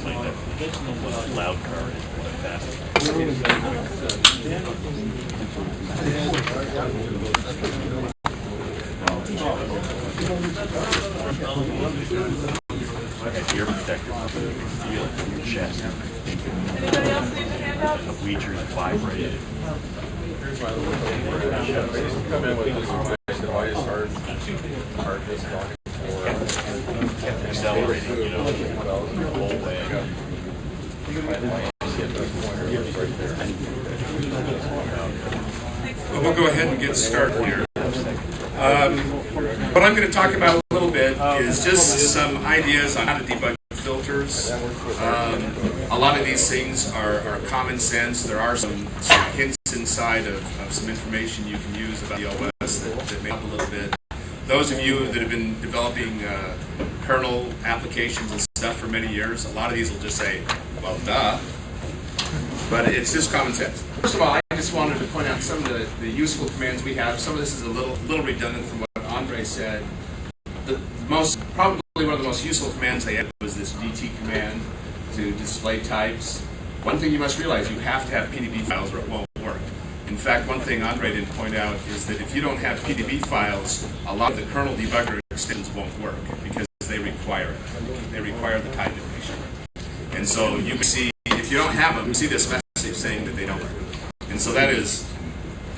blindly that loud car is going fast. Ear protector, feel it in your chest. Anybody else need a handout? The bleachers vibrated. Come in with this device, hard disk drive, Kept accelerating, you know, the whole way. Well, we'll go ahead and get started here. What I'm going to talk about a little bit is just some ideas on how to debug filters. A lot of these things are common sense. There are some hints inside of some information you can use about the OS that may help a little bit. Those of you that have been developing kernel applications and stuff for many years, a lot of these will just say, well, duh. But it's just common sense. First of all, I just wanted to point out some of the useful commands we have. Some of this is a little redundant from what Andre said. Probably one of the most useful commands they had was this DT command to display types. One thing you must realize, you have to have PDB files or it won't work. In fact, one thing Andre didn't point out is that if you don't have PDB files, a lot of the kernel debugger extensions won't work because they require it. They require the type information. And so you can see, if you don't have them, you see this message saying that they don't work. And so that is,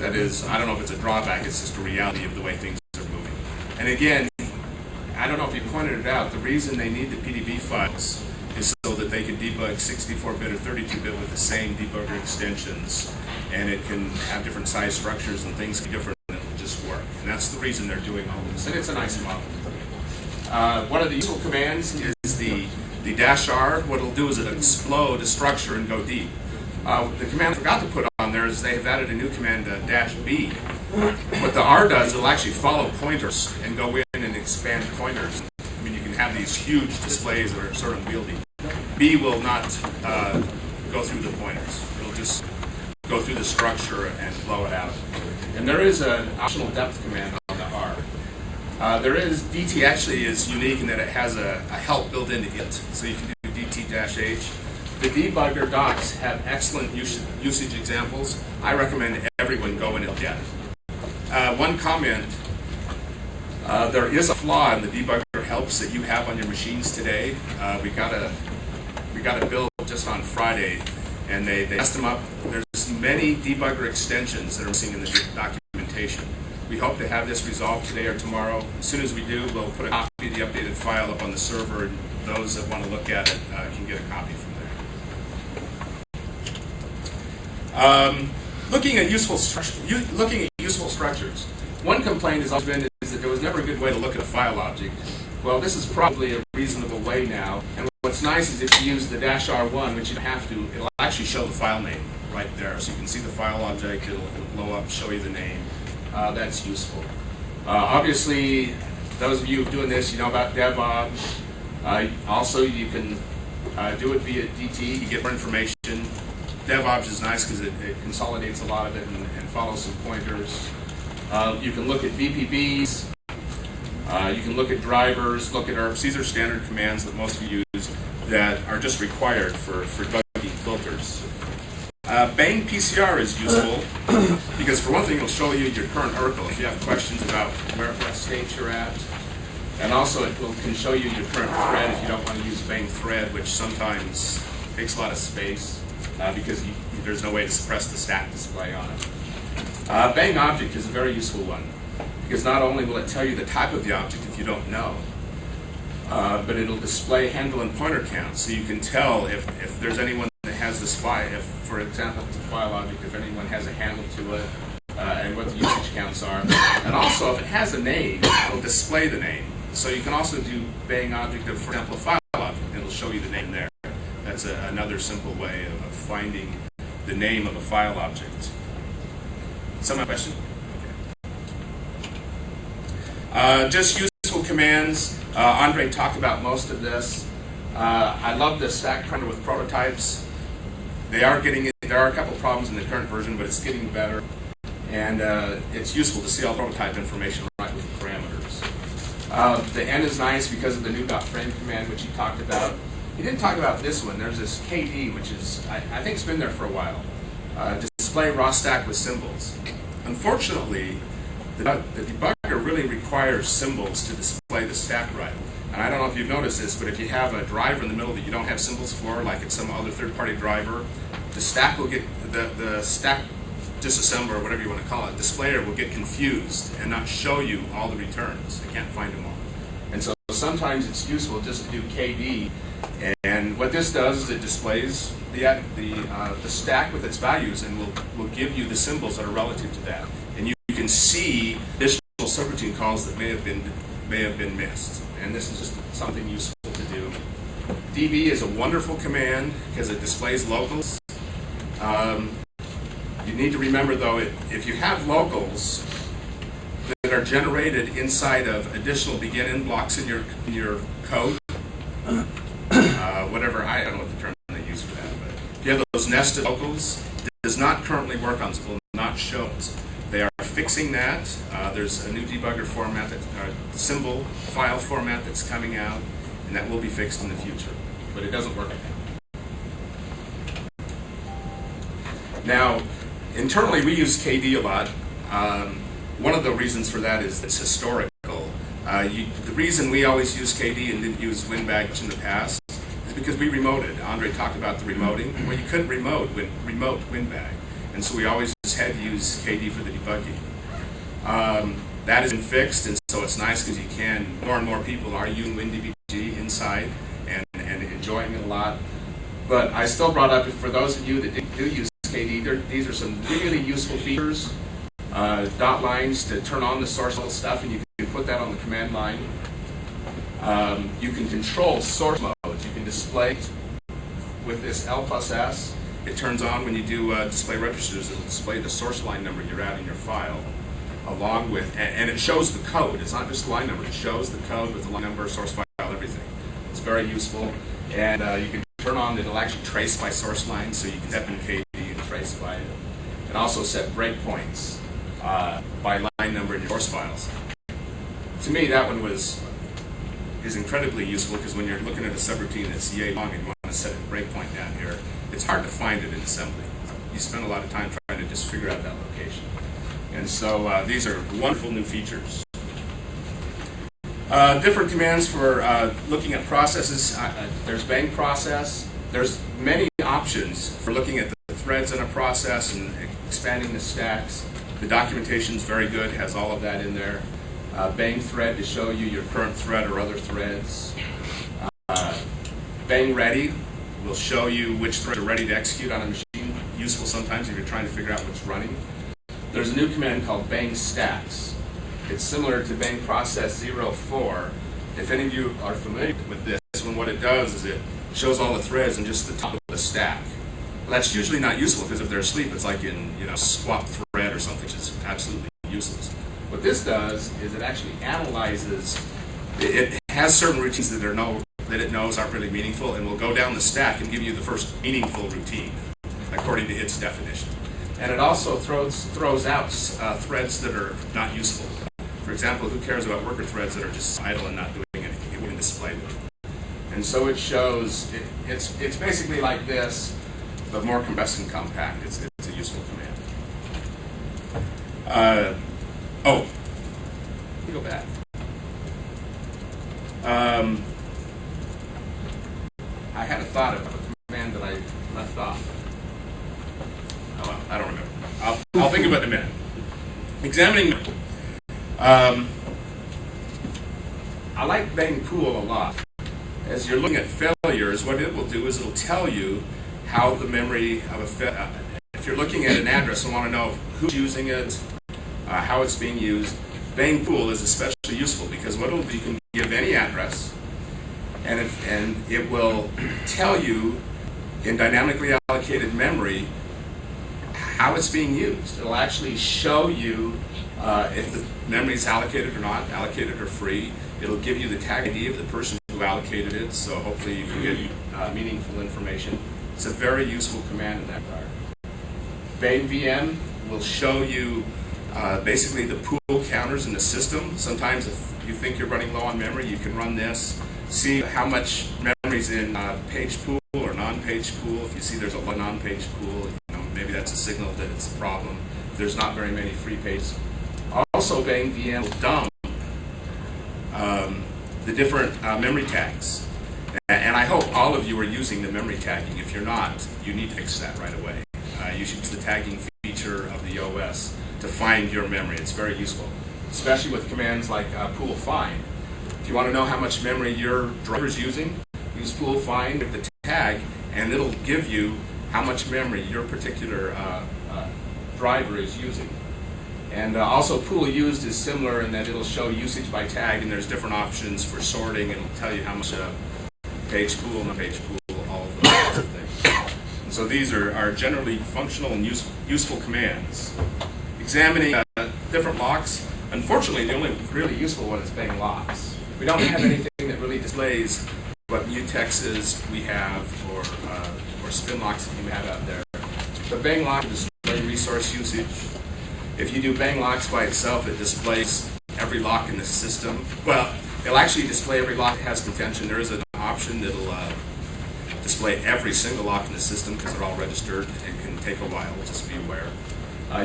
I don't know if it's a drawback, it's just a reality of the way things are moving. And again, I don't know if you pointed it out, the reason they need the PDB files is so that they can debug 64-bit or 32-bit with the same debugger extensions, and it can have different size structures and things can be different, and it'll just work. And that's the reason they're doing all this. And it's a nice model. One of the useful commands is the -R. What it'll do is it'll explode a structure and go deep. The command I forgot to put on there is they have added a new command, -B. What the R does, it'll actually follow pointers and go in and expand pointers. I mean, you can have these huge displays that are sort of unwieldy. B will not go through the pointers. It'll just go through the structure and blow it out. And there is an optional depth command on the R. DT actually is unique in that it has a help built into it. So you can do DT-H. The debugger docs have excellent usage examples. I recommend everyone go in and look at it. One comment, there is a flaw in the debugger helps that you have on your machines today. We got a build just on Friday, and they messed them up. There's many debugger extensions that are missing in the documentation. We hope to have this resolved today or tomorrow. As soon as we do, we'll put a copy of the updated file up on the server, and those that want to look at it can get a copy from there. Looking at useful structures. One complaint has always been is that there was never a good way to look at a file object. Well, this is probably a reasonable way now. And what's nice is if you use the -R1, which you have to, it'll actually show the file name right there. So you can see the file object, it'll blow up, show you the name. That's useful. Obviously, those of you doing this, you know about DevOb. Also, you can do it via DT. You get more information. DevOps is nice because it consolidates a lot of it and follows some pointers. You can look at VPBs. You can look at drivers, look at ERPs. These are standard commands that most of you use that are just required for debugging filters. Bang PCR is useful because for one thing, it'll show you your current Urkel if you have questions about what state you're at. And also it can show you your current thread if you don't want to use Bang thread, which sometimes takes a lot of space because there's no way to suppress the stat display on it. Bang object is a very useful one because not only will it tell you the type of the object if you don't know, but it'll display handle and pointer counts, so you can tell if there's anyone that has this file, if, for example, it's a file object, if anyone has a handle to it, and what the usage counts are. And also, if it has a name, it'll display the name. So you can also do Bang object of, for example, a file object, and it'll show you the name there. That's another simple way of finding the name of a file object. Some question? Okay. Just useful commands. Andre talked about most of this. I love the stack printer with prototypes. There are a couple problems in the current version, but it's getting better. And it's useful to see all prototype information right with the parameters. The N is nice because of the new .frame command, which he talked about. He didn't talk about this one. There's this KD, which is, I think it's been there for a while. Display raw stack with symbols. Unfortunately, the debugger really requires symbols to display the stack right. And I don't know if you've noticed this, but if you have a driver in the middle that you don't have symbols for, like it's some other third-party driver, the stack will get, the stack disassembler, or whatever you want to call it, displayer will get confused and not show you all the returns. They can't find them all. And so sometimes it's useful just to do KD. And what this does is it displays the stack with its values and will give you the symbols that are relative to that. And you can see additional subroutine calls that may have been missed. And this is just something useful to do. DB is a wonderful command because it displays locals. You need to remember though, if you have locals that are generated inside of additional begin blocks in your code, whatever, I don't know what the term they use for that, but if you have those nested locals, it does not currently work on this, will not show us. They are fixing that. There's a new debugger format, symbol file format that's coming out, and that will be fixed in the future, but it doesn't work like that. Now, internally we use KD a lot. One of the reasons for that is it's historical. The reason we always use KD and didn't use WinBag in the past is because we remoted. Andre talked about the remoting, where you couldn't remote WinBag. And so we always just had to use KD for the debugging. That has been fixed, and so it's nice because more and more people are using WinDBG inside and enjoying it a lot. But I still brought up, for those of you that do use KD, these are some really useful features. Dot lines to turn on the source level stuff, and you can put that on the command line. You can control source modes. You can display with this L+S. It turns on when you do display registers. It will display the source line number you're at in your file, along with, and it shows the code. It's not just the line number. It shows the code with the line number, source file, everything. It's very useful. And you can turn on, it'll actually trace by source line, so you can step in KD and trace by it. And also set breakpoints by line number in your source files. To me, that one is incredibly useful, because when you're looking at a subroutine that's yay long and you want to set a breakpoint down here, it's hard to find it in assembly. You spend a lot of time trying to just figure out that location. And so these are wonderful new features. Different commands for looking at processes. There's bang process. There's many options for looking at the threads in a process and expanding the stacks. The documentation is very good, has all of that in there. Bang thread to show you your current thread or other threads. Bang ready will show you which threads are ready to execute on a machine. Useful sometimes if you're trying to figure out what's running. There's a new command called bang stacks. It's similar to bang process 04. If any of you are familiar with this one, what it does is it shows all the threads in just the top of the stack. Well, that's usually not useful, because if they're asleep, it's like in swap thread or something, which is absolutely useless. What this does is it actually analyzes. It has certain routines that it knows aren't really meaningful, and will go down the stack and give you the first meaningful routine according to its definition. And it also throws out threads that are not useful. For example, who cares about worker threads that are just idle and not doing anything? It wouldn't display them. And so it shows. It's basically like this, but more compressed and compact. It's a useful command. Let me go back. I had a thought of a command that I left off. Oh, well, I don't remember. I'll think about it in a minute. Examining. I like bang pool a lot. As you're looking at failures, what it will do is it'll tell you how the memory of a if you're looking at an address and want to know who's using it, how it's being used, bang pool is especially useful, because what it'll do, you can give any address, and it will tell you in dynamically allocated memory how it's being used. It'll actually show you if the memory is allocated or not, allocated or free. It'll give you the tag ID of the person who allocated it, so hopefully you can get meaningful information. It's a very useful command in that regard. Bang VM will show you basically the pool counters in the system. Sometimes if you think you're running low on memory, you can run this, see how much memory memory's in page pool or non-page pool. If you see there's a non-page pool, maybe that's a signal that it's a problem. There's not very many free pages. Also, Bang VM will dump the different memory tags. And I hope all of you are using the memory tagging. If you're not, you need to fix that right away. You should use the tagging feature of the OS to find your memory. It's very useful, especially with commands like pool find. If you want to know how much memory your driver is using, use pool find with the tag, and it'll give you how much memory your particular driver is using. And also pool used is similar in that it'll show usage by tag, and there's different options for sorting, and it'll tell you how much page pool, non-page pool, all of those kinds of things. And so these are generally functional and useful commands. Examining different locks. Unfortunately, the only really useful one is bang locks. We don't have anything that really displays what mutexes we have or spin locks that you have out there. The bang lock will display resource usage. If you do bang locks by itself, it displays every lock in the system. Well, it'll actually display every lock that has contention. There is an option that'll display every single lock in the system because they're all registered. It can take a while, just be aware.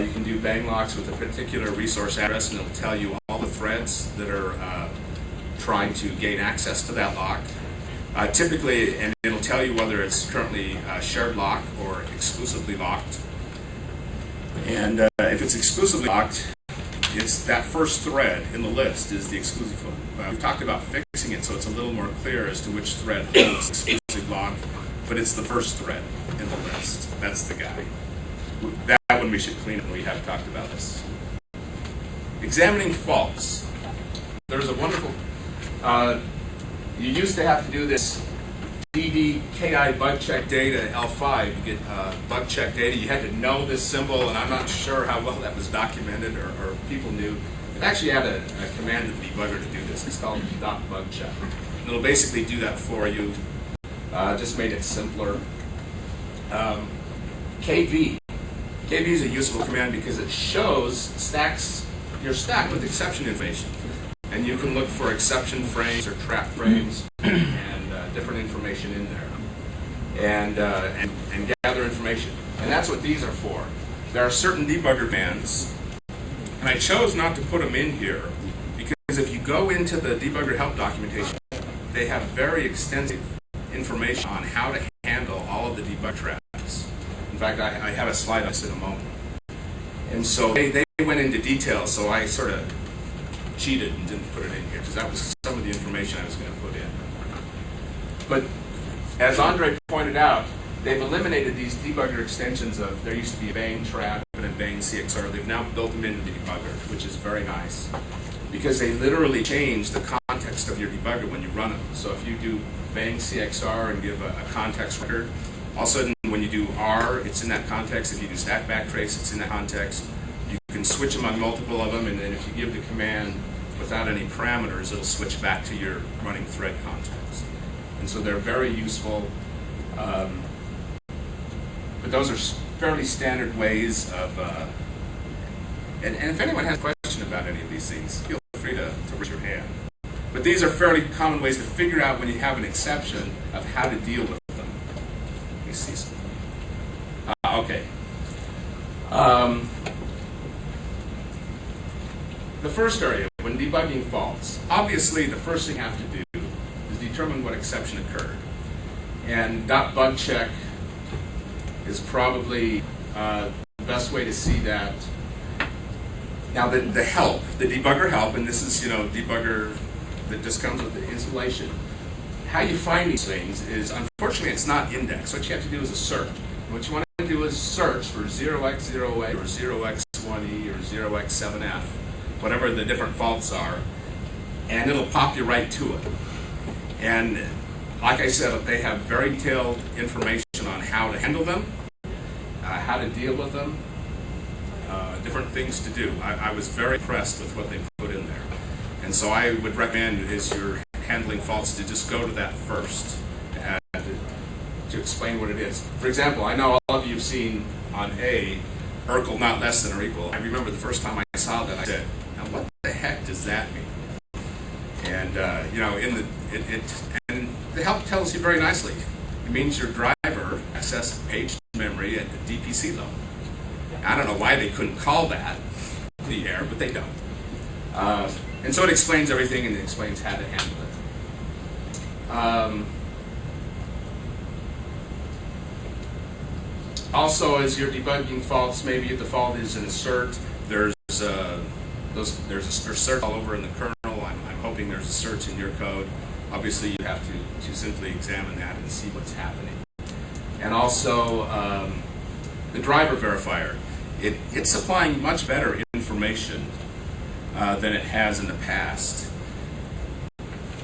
You can do bang locks with a particular resource address, and it'll tell you all the threads that are trying to gain access to that lock. Typically, and it'll tell you whether it's currently shared lock or exclusively locked. And if it's exclusively locked, it's that first thread in the list is the exclusive one. We've talked about fixing it so it's a little more clear as to which thread holds exclusive lock, but it's the first thread in the list. That's the guy. That one we should clean up, and we have talked about this. Examining faults. There's a wonderful, you used to have to do this DDKI bug check data L5 to get bug check data. You had to know this symbol, and I'm not sure how well that was documented or people knew. It actually had a command to the debugger to do this. It's called .bug check. And it'll basically do that for you. Just made it simpler. KV. KV is a useful command because it shows your stack with exception information. And you can look for exception frames or trap frames and different information in there. And gather information. And that's what these are for. There are certain debugger commands, and I chose not to put them in here because if you go into the debugger help documentation, they have very extensive information on how to handle all of the debug traps. In fact, I have a slide on this in a moment. And so they went into detail, so I sort of cheated and didn't put it in here because that was some of the information I was going to put in. But as Andre pointed out, they've eliminated these debugger extensions of, there used to be a bang trap and a bang CXR. They've now built them into the debugger, which is very nice because they literally change the context of your debugger when you run it. So if you do bang CXR and give a context record, all of a sudden when you do R, it's in that context. If you do stack backtrace, it's in that context. You can switch among multiple of them, and then if you give the command without any parameters, it'll switch back to your running thread context. And so they're very useful. But those are fairly standard ways of, and if anyone has a question about any of these things, feel free to raise your hand. But these are fairly common ways to figure out when you have an exception of how to deal with them. Let me see something. Okay. The first area, when debugging faults, obviously the first thing you have to do is determine what exception occurred. And .bug check is probably the best way to see that. Now the help, the debugger help, and this is debugger that just comes with the installation. How you find these things is, unfortunately, it's not indexed. What you have to do is a search. What you want to do is search for 0x0a or 0x1e or 0x7f, whatever the different faults are, and it'll pop you right to it. And like I said, they have very detailed information on how to handle them, how to deal with them, different things to do. I was very impressed with what they put in there. And so I would recommend, as you're handling faults, to just go to that first and to explain what it is. For example, I know all of you have seen on A, Urkel not less than or equal. I remember the first time I saw that, I said, now what the heck does that mean? And and the help tells you very nicely. It means your driver accessed page memory at the DPC level. I don't know why they couldn't call that the error, but they don't. And so it explains everything, and it explains how to handle it. Also, as you're debugging faults, maybe the fault is an assert. There's asserts all over in the kernel. I'm hoping there's asserts in your code. Obviously, you have to simply examine that and see what's happening. And also, the driver verifier. It's supplying much better information than it has in the past.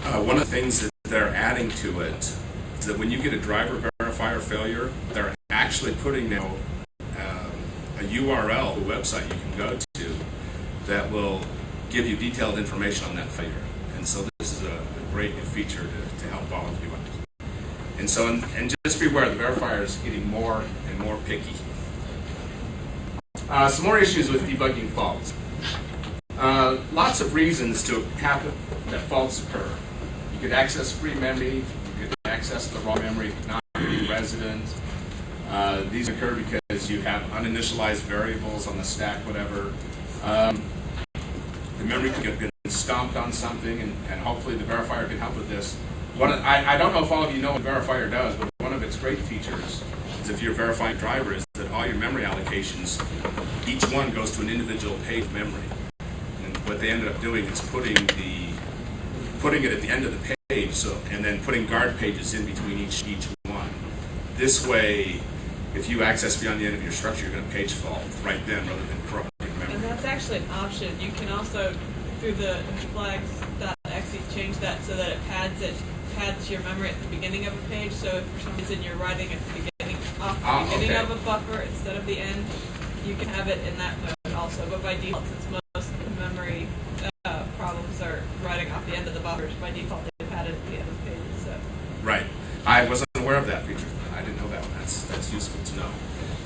One of the things that they're adding to it is that when you get a driver verifier failure, they're actually putting now a URL, a website you can go to that will give you detailed information on that failure. And so this is a great new feature to help all of you out. And so, and just beware, the verifier is getting more and more picky. Some more issues with debugging faults. Lots of reasons to happen that faults occur. You could access free memory, you could access the raw memory, not be resident. These occur because you have uninitialized variables on the stack, whatever. The memory could have been stomped on something, and hopefully the verifier can help with this. I don't know if all of you know what verifier does, but one of its great features is if you're verifying driver is that all your memory allocations, each one goes to an individual page of memory. And what they ended up doing is putting it at the end of the page, and then putting guard pages in between each one. This way, if you access beyond the end of your structure, you're going to page fault right then rather than corrupting memory. And that's actually an option. You can also, through the flags.exe, change that so that it pads your memory at the beginning of a page. So if for some reason you're writing at the beginning of a buffer instead of the end, you can have it in that mode also. But by default, since most of the memory problems are writing off the end of the buffers, by default they pad it at the end of the page. So. Right. I wasn't aware of that feature. I didn't know that one. That's useful to know.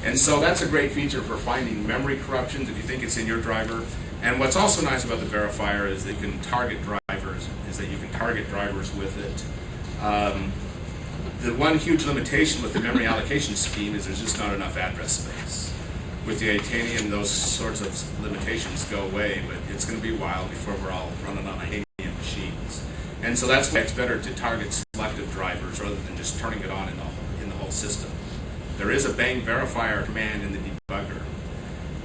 And so that's a great feature for finding memory corruptions if you think it's in your driver. And what's also nice about the verifier is that you can target drivers with it. The one huge limitation with the memory allocation scheme is there's just not enough address space. With the Itanium, those sorts of limitations go away, but it's going to be a while before we're all running on Itanium machines. And so that's why it's better to target selective drivers rather than just turning it on in the whole system. There is a bang verifier command in the debugger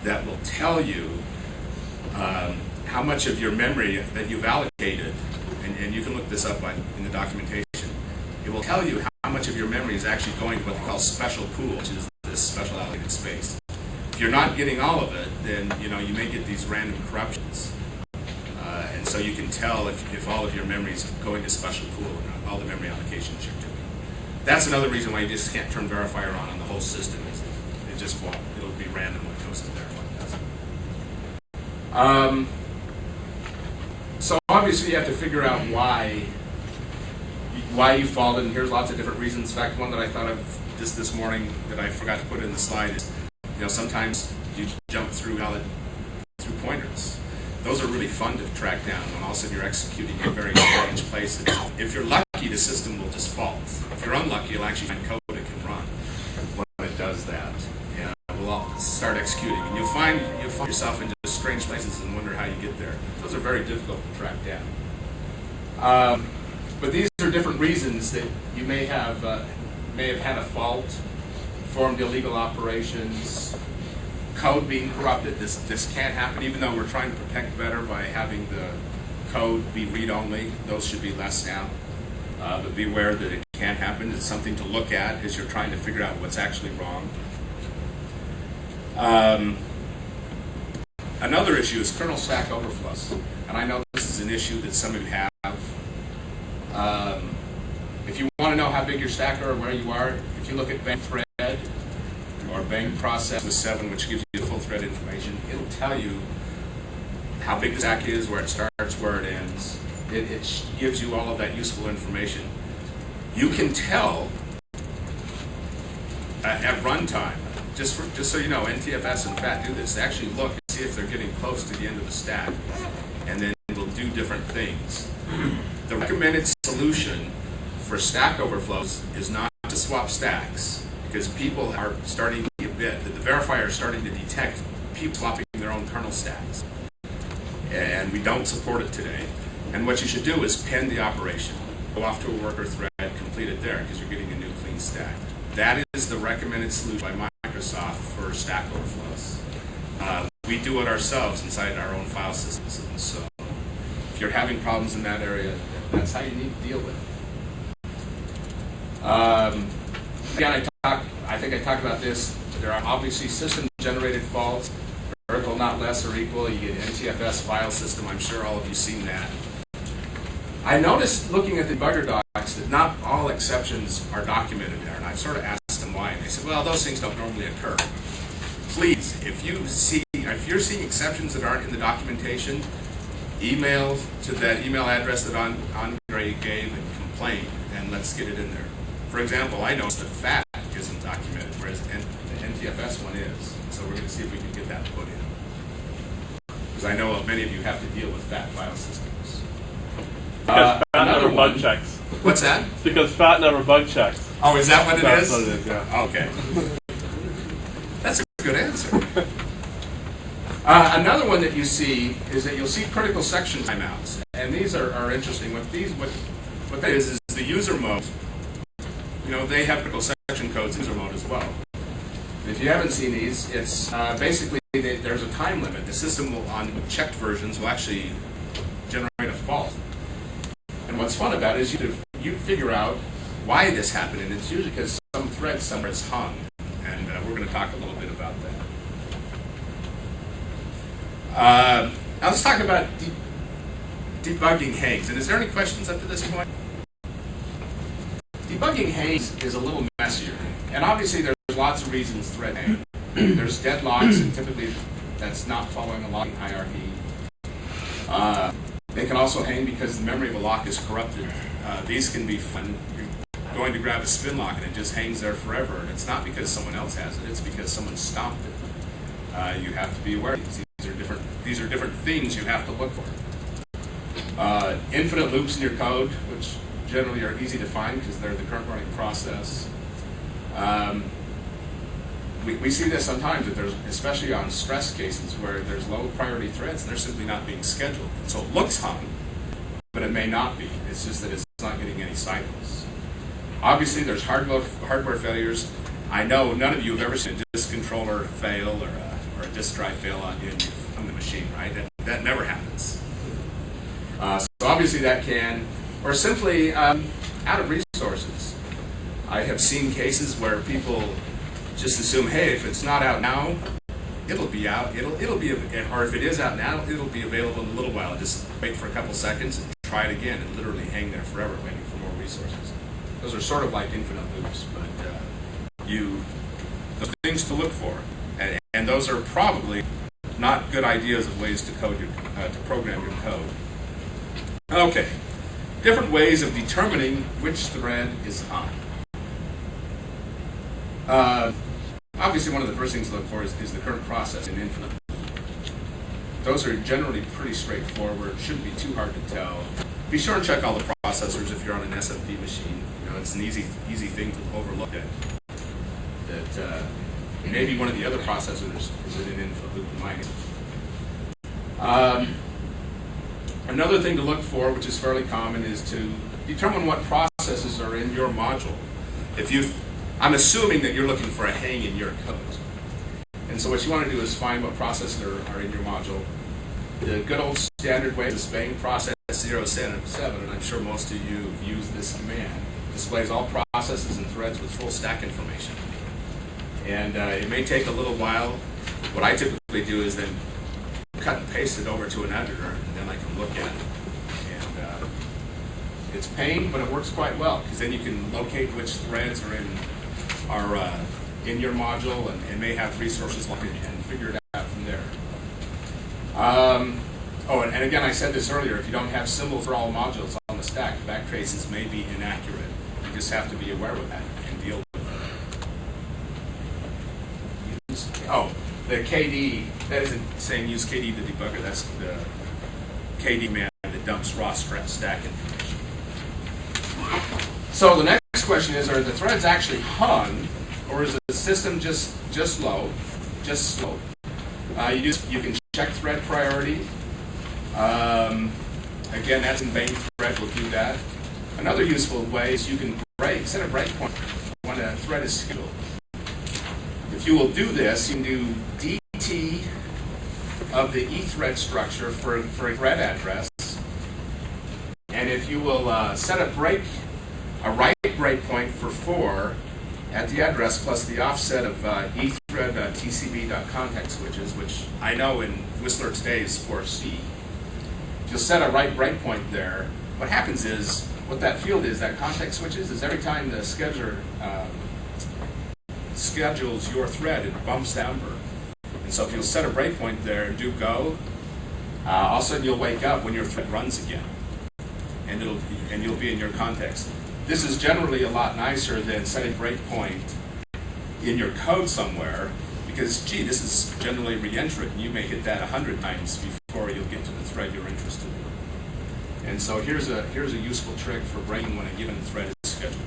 that will tell you how much of your memory that you've allocated, and you can look this up in the documentation. It will tell you how much of your memory is actually going to what they call special pool, which is this special allocated space. If you're not getting all of it, then you may get these random corruptions. And so you can tell if all of your memory is going to special pool or not, all the memory allocations you're doing. That's another reason why you just can't turn verifier on the whole system. It just won't. It'll be random what goes in there and what doesn't. So obviously you have to figure out why you faulted, and here's lots of different reasons. In fact, one that I thought of just this morning that I forgot to put in the slide is, sometimes you jump through pointers. Those are really fun to track down when all of a sudden you're executing in very strange places. If you're lucky, the system will just fault. If you're unlucky, you'll actually find code that can run when it does that. And we'll all start executing. And you'll find yourself into strange places and wonder how you get there. Those are very difficult to track down. But these are different reasons that you may have had a fault, performed illegal operations, code being corrupted. This can't happen, even though we're trying to protect better by having the code be read-only. Those should be less now. But beware that it can happen. It's something to look at as you're trying to figure out what's actually wrong. Another issue is kernel stack overflows. And I know this is an issue that some of you have. If you want to know how big your stack are or where you are, if you look at bang thread or bang process with 7, which gives you the full thread information, it'll tell you how big the stack is, where it starts, where it ends. It gives you all of that useful information. You can tell at runtime, just so you know, NTFS and FAT do this. They actually look and see if they're getting close to the end of the stack, and then we'll do different things. The recommended solution for Stack Overflows is not to swap stacks, because people are starting to be a bit, that the verifier is starting to detect people swapping their own kernel stacks. And we don't support it today. And what you should do is pen the operation. Go off to a worker thread, complete it there, because you're getting a new clean stack. That is the recommended solution by Microsoft for Stack Overflows. We do it ourselves inside our own file systems. And so if you're having problems in that area, that's how you need to deal with it. Again, I think I talked about this. There are obviously system-generated faults. Vertical not less or equal. You get NTFS file system. I'm sure all of you have seen that. I noticed looking at the debugger docs that not all exceptions are documented there, and I sort of asked them why, and they said, well, those things don't normally occur. Please, if you're seeing exceptions that aren't in the documentation, email to that email address that Andre gave and complain, and let's get it in there. For example, I noticed that FAT isn't documented, whereas the NTFS one is. So we're going to see if we can get that put in. Because I know many of you have to deal with FAT file systems. Because FAT never bug checks. What's that? It's because FAT never bug checks. Oh, is that what it That's is? what it is, yeah. Okay. That's a good answer. Another one that you see is that you'll see critical section timeouts. And these are interesting. What that is the user mode. You know, they have critical section codes in user mode as well. And if you haven't seen these, it's basically there's a time limit. The system will, on checked versions, will actually generate a fault. And what's fun about it is you figure out why this happened, and it's usually because some thread somewhere is hung. And we're going to talk a little bit about that. Now let's talk about debugging hangs. And is there any questions up to this point? Debugging hangs is a little messier. And obviously there's lots of reasons thread hang. There's deadlocks, and typically that's not following a logging hierarchy. They can also hang because the memory of a lock is corrupted. These can be fun. You're going to grab a spin lock and it just hangs there forever. And it's not because someone else has it, it's because someone stopped it. You have to be aware of these. These are different things you have to look for. Infinite loops in your code, which generally are easy to find because they're the current running process. We see this sometimes, that there's, especially on stress cases where there's low priority threads and they're simply not being scheduled. So it looks hung, but it may not be. It's just that it's not getting any cycles. Obviously, there's hardware failures. I know none of you have ever seen a disk controller fail or a disk drive fail on the machine, right? That never happens. So obviously that can, or simply out of resources. I have seen cases where people just assume, hey, if it's not out now, it'll be out. It'll be, or if it is out now, it'll be available in a little while. Just wait for a couple seconds and try it again, and literally hang there forever, waiting for more resources. Those are sort of like infinite loops, but the things to look for, and those are probably not good ideas of ways to code your to program your code. Okay, different ways of determining which thread is on. Obviously, one of the first things to look for is the current process in infinite. Those are generally pretty straightforward. Shouldn't be too hard to tell. Be sure and check all the processors if you're on an SMP machine. You know, it's an easy thing to overlook that maybe one of the other processors is in an infinite loop mining. Another thing to look for, which is fairly common, is to determine what processes are in your module. I'm assuming that you're looking for a hang in your code. And so what you want to do is find what processes are in your module. The good old standard way is displaying process 077, and I'm sure most of you use this command. Displays all processes and threads with full stack information. And it may take a little while. What I typically do is then cut and paste it over to an editor, and then I can look at it. And it's pain, but it works quite well, because then you can locate which threads are in your module and may have resources locked in and figure it out from there. And again, I said this earlier, if you don't have symbols for all modules on the stack, backtraces may be inaccurate. You just have to be aware of that and deal with it. Oh, the KD, that isn't saying use KD the debugger, that's the KD command that dumps raw stack information. So the next question is, are the threads actually hung, or is the system just slow? You can check thread priority. Again, that's in Bang thread will do that. Another useful way is you can set a breakpoint when a thread is scheduled. If you will do this, you can do DT of the E-thread structure for a thread address. And if you will set a right breakpoint for 4 at the address plus the offset of E-thread TCB.context switches, which I know in Whistler today is 4C. You'll set a right breakpoint there. What happens is, what that field is, that context switches, is every time the scheduler schedules your thread, it bumps that number. And so if you'll set a breakpoint there and do go, all of a sudden you'll wake up when your thread runs again, and you'll be in your context. This is generally a lot nicer than setting breakpoint in your code somewhere, because gee, this is generally re-entrant, and you may hit that 100 times before you'll get to the thread you're interested in. And so here's a useful trick for breaking when a given thread is scheduled.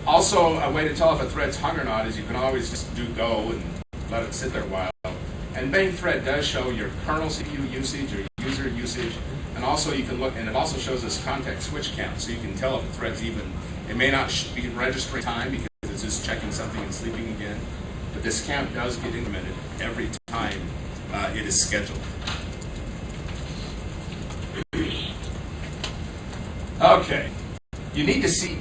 Also, a way to tell if a thread's hung or not is you can always just do go and let it sit there a while. And Bang thread does show your kernel CPU usage or user usage, and also you can look, and it also shows this context switch count, so you can tell if the thread's even. It may not be registering time because it's just checking something and sleeping again, but this count does get incremented every time it is scheduled. Okay, you need to see.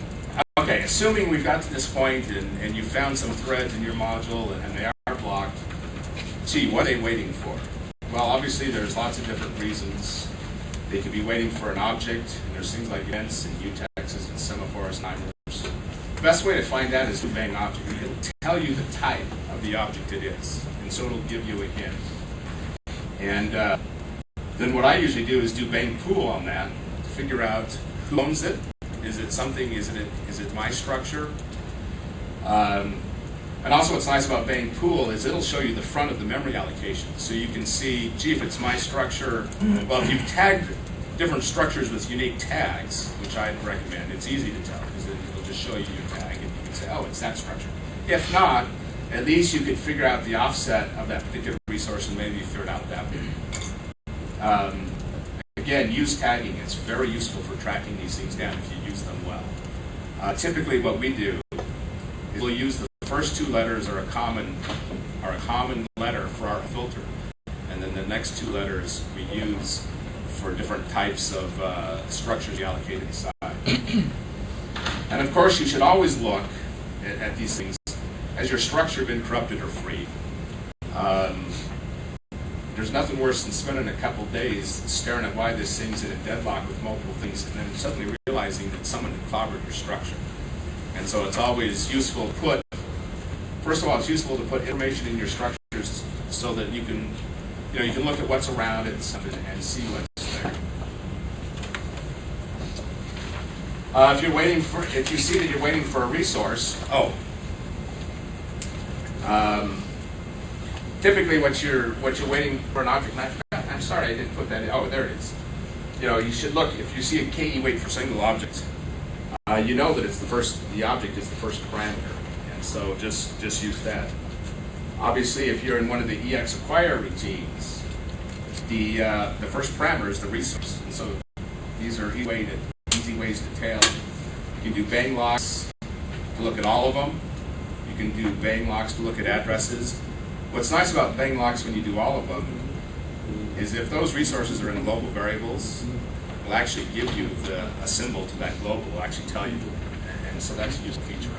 Okay, assuming we've got to this point and you found some threads in your module and they are blocked, gee, what are they waiting for? Well, obviously there's lots of different reasons. They could be waiting for an object, and there's things like events and utexes and semaphores and timers. The best way to find that is to bang object. It'll tell you the type of the object it is, and so it'll give you a hint. And then what I usually do is do bang pool on that to figure out who owns it. Is it something? Is it my structure? And also what's nice about Bang Pool is it'll show you the front of the memory allocation. So you can see, gee, if it's my structure, well, if you've tagged different structures with unique tags, which I'd recommend, it's easy to tell because it'll just show you your tag and you can say, oh, it's that structure. If not, at least you could figure out the offset of that particular resource and maybe figure it out that way. Again, use tagging. It's very useful for tracking these things down if you use them well. Typically what we do is we'll use the first 2 letters are a common letter for our filter, and then the next 2 letters we use for different types of structures you allocate inside. And of course, you should always look at these things. Has your structure been corrupted or freed? There's nothing worse than spending a couple days staring at why this thing's in a deadlock with multiple things, and then suddenly realizing that someone had clobbered your structure. And so it's always useful to put. First of all, it's useful to put information in your structures so that you can look at what's around it and see what's there. If you see that you're waiting for a resource, typically what you're waiting for an object. I'm sorry, I didn't put that in. Oh, there it is. You should look if you see a KE wait for single object. You know that the object is the first parameter. So just use that. Obviously, if you're in one of the EX acquire routines, the first parameter is the resource. And so these are easy ways to tail. You can do bang locks to look at all of them. You can do bang locks to look at addresses. What's nice about bang locks when you do all of them is if those resources are in global variables, it'll actually give you a symbol to that global. It'll actually tell you. And so that's a useful feature.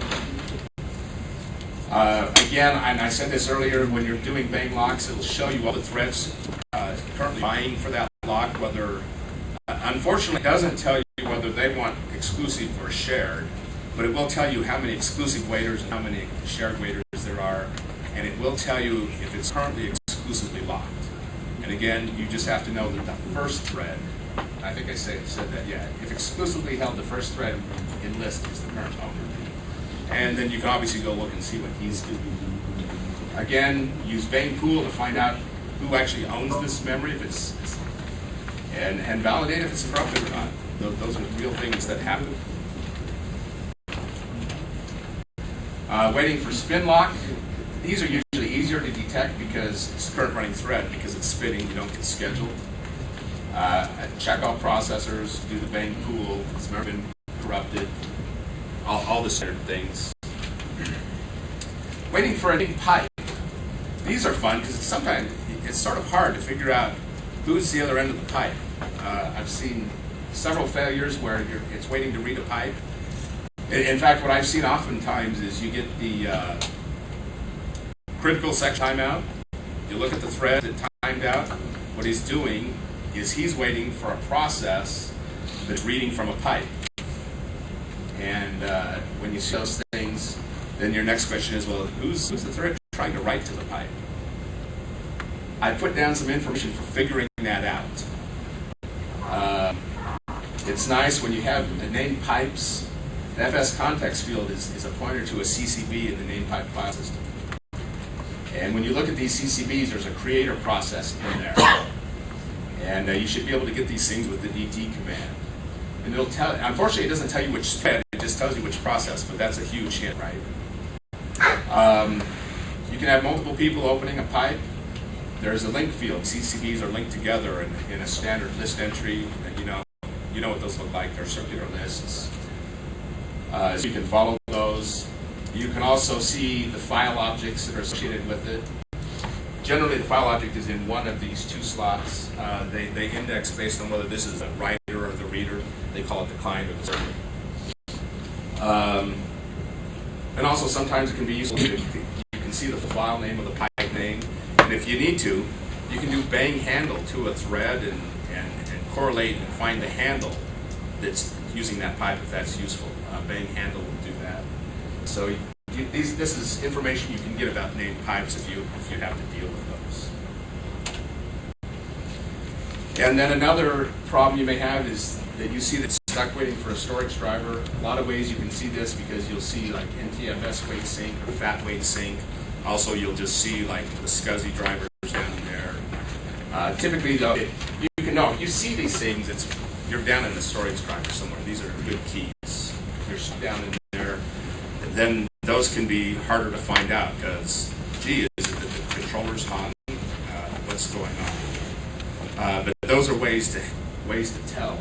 Again, and I said this earlier, when you're doing bang locks, it'll show you all the threads currently vying for that lock, whether, unfortunately, it doesn't tell you whether they want exclusive or shared, but it will tell you how many exclusive waiters and how many shared waiters there are, and it will tell you if it's currently exclusively locked. And again, you just have to know that the first thread, I think I said that, yeah, if exclusively held, the first thread in list is the current owner. And then you can obviously go look and see what he's doing. Again, use Bang Pool to find out who actually owns this memory, and validate if it's corrupted or not. Those are real things that happen. Waiting for spin lock. These are usually easier to detect because it's a current running thread. Because it's spinning, you don't get scheduled. Check all processors, do the bang pool, it's never been corrupted, all the standard things. Waiting for a big pipe. These are fun because sometimes it's sort of hard to figure out who's the other end of the pipe. I've seen several failures where it's waiting to read a pipe. In fact, what I've seen oftentimes is you get the critical section timeout, you look at the thread that timed out, what he's doing is he's waiting for a process that's reading from a pipe. And when you see those things, then your next question is, well, who's the thread trying to write to the pipe? I put down some information for figuring that out. It's nice when you have the named pipes. The FS context field is a pointer to a CCB in the named pipe file system. And when you look at these CCBs, there's a creator process in there. And you should be able to get these things with the DT command. And it'll tell, unfortunately, it doesn't tell you which thread, it just tells you which process, but that's a huge hint, right? You can have multiple people opening a pipe. There's a link field. CCBs are linked together in a standard list entry, and you know what those look like. They're circular lists. So you can follow those. You can also see the file objects that are associated with it. Generally, the file object is in one of these two slots. They index based on whether this is the writer or the reader. They call it the client or the server. And also, sometimes it can be useful. You can see the file name or the pipe name. And if you need to, you can do bang handle to a thread and correlate and find the handle that's using that pipe if that's useful. Bang handle will do that. So this is information you can get about named pipes if you have to deal with those. And then another problem you may have is that you see that stuck waiting for a storage driver. A lot of ways you can see this because you'll see like NTFS wait sync or fat wait sync. Also, you'll just see like the SCSI drivers down there. Typically, though, you can know if you see these things, you're down in the storage driver somewhere. These are good keys. You're down in there, and then those can be harder to find out because, gee, is it that the controller's hung? What's going on? But those are ways to tell.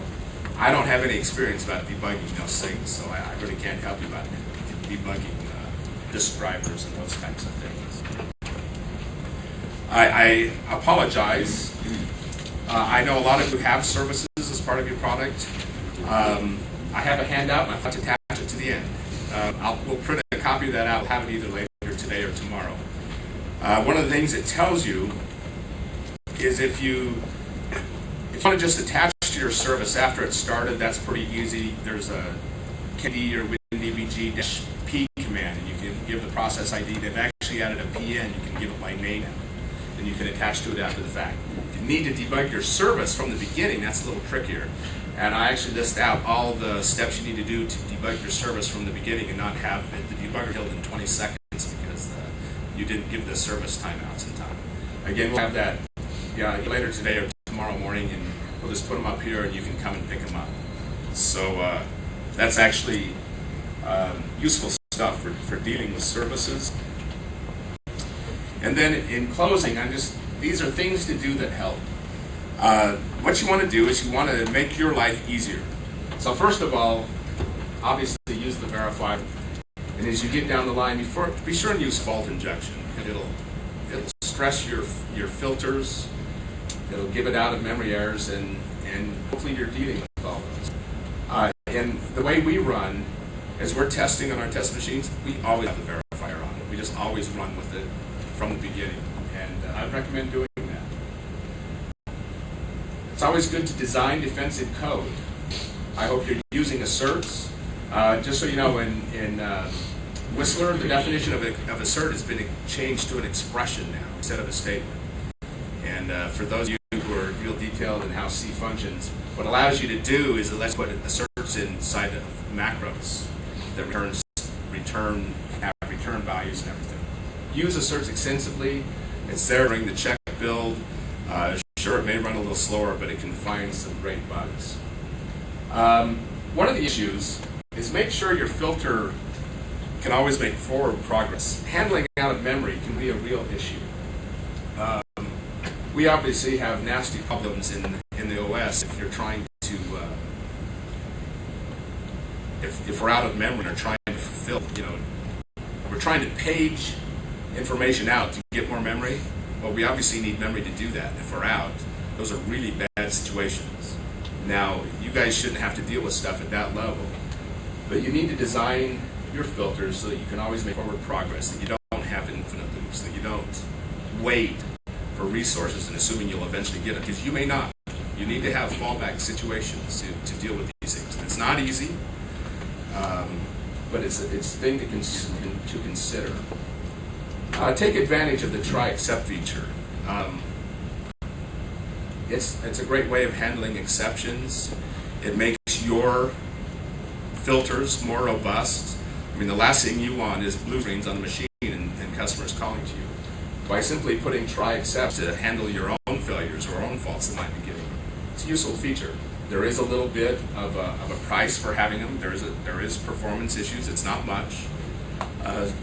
I don't have any experience about debugging those things, so I really can't help you about debugging disk drivers and those kinds of things. I apologize. I know a lot of you have services as part of your product. I have a handout, and I have to attach it to the end. We'll print a copy of that out. We'll have it either later today or tomorrow. One of the things it tells you is if you want to just attach to your service after it's started, that's pretty easy. There's a KD or WinDBG-P command, and you can give the process ID. They've actually added a PN. You can give it by name, and you can attach to it after the fact. If you need to debug your service from the beginning, that's a little trickier. And I actually list out all the steps you need to do to debug your service from the beginning and not have the debugger killed in 20 seconds because you didn't give the service timeouts in time. Again, we'll have that later today or tomorrow morning, and we'll just put them up here and you can come and pick them up. So that's actually useful stuff for dealing with services. And then in closing, these are things to do that help. What you want to do is you want to make your life easier. So first of all, obviously use the verify. And as you get down the line, be sure and use fault injection. And it'll stress your filters. It'll give it out of memory errors, and hopefully you're dealing with all those. And the way we run, as we're testing on our test machines, we always have the verifier on it. We just always run with it from the beginning. And I'd recommend doing that. It's always good to design defensive code. I hope you're using asserts. Just so you know, in Whistler, the definition of assert has been changed to an expression now instead of a statement. And for those of you who are real detailed in how C functions, what allows you to do is it lets you put asserts inside of macros that have return values and everything. Use asserts extensively. It's there during the check build. Sure, it may run a little slower, but it can find some great bugs. One of the issues is make sure your filter can always make forward progress. Handling out of memory can be a real issue. We obviously have nasty problems in the OS if you're trying to, if we're out of memory or trying to fulfill, we're trying to page information out to get more memory. Well, we obviously need memory to do that. If we're out, those are really bad situations. Now, you guys shouldn't have to deal with stuff at that level, but you need to design your filters so that you can always make forward progress, that you don't have infinite loops, that you don't wait for resources and assuming you'll eventually get it, because you may not. You need to have fallback situations to deal with these things. It's not easy, but it's a thing to consider. Take advantage of the try except feature. It's a great way of handling exceptions. It makes your filters more robust. I mean, the last thing you want is blue screens on the machine and customers calling to you. By simply putting try except to handle your own failures or own faults that might be getting, it's a useful feature. There is a little bit of a price for having them. There is performance issues. It's not much,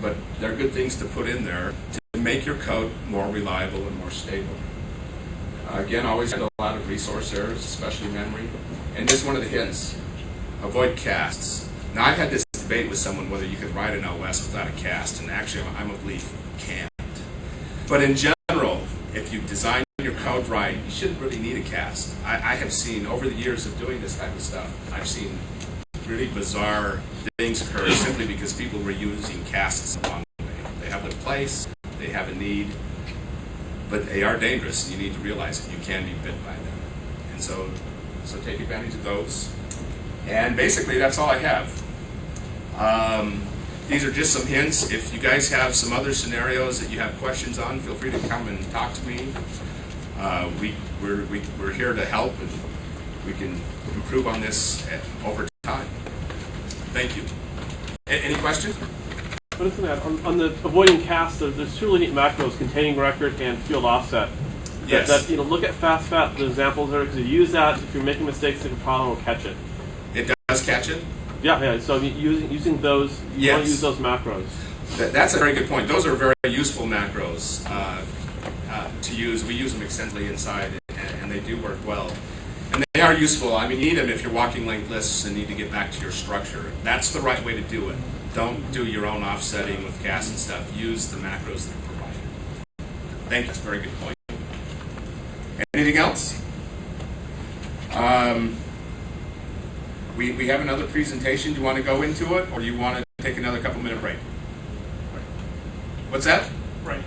but they're good things to put in there to make your code more reliable and more stable. Again, always have a lot of resource errors, especially memory. And just one of the hints: avoid casts. Now, I've had this debate with someone whether you could write an OS without a cast, and actually, I'm of belief you can't. But in general, if you design your code right, you shouldn't really need a cast. I have seen, over the years of doing this type of stuff, I've seen really bizarre things occur simply because people were using casts along the way. They have a place, they have a need, but they are dangerous, and you need to realize that you can be bit by them. And so take advantage of those. And basically, that's all I have. These are just some hints. If you guys have some other scenarios that you have questions on, feel free to come and talk to me. We're here to help, and we can improve on this over time. Thank you. Any questions? What is that? On the avoiding cast, there's two really neat macros: containing record and field offset. Yes. Look at FastFat, the examples there, because if you use that, if you're making mistakes, the compiler will catch it. It does catch it? Yeah. So using those, you want to use those macros. That's a very good point. Those are very useful macros to use. We use them extensively inside, and they do work well. And they are useful. I mean, you need them if you're walking linked lists and need to get back to your structure. That's the right way to do it. Don't do your own offsetting with casts and stuff. Use the macros that are provided. Thank you. That's a very good point. Anything else? We have another presentation. Do you want to go into it, or do you want to take another couple minute break? What's that? Right.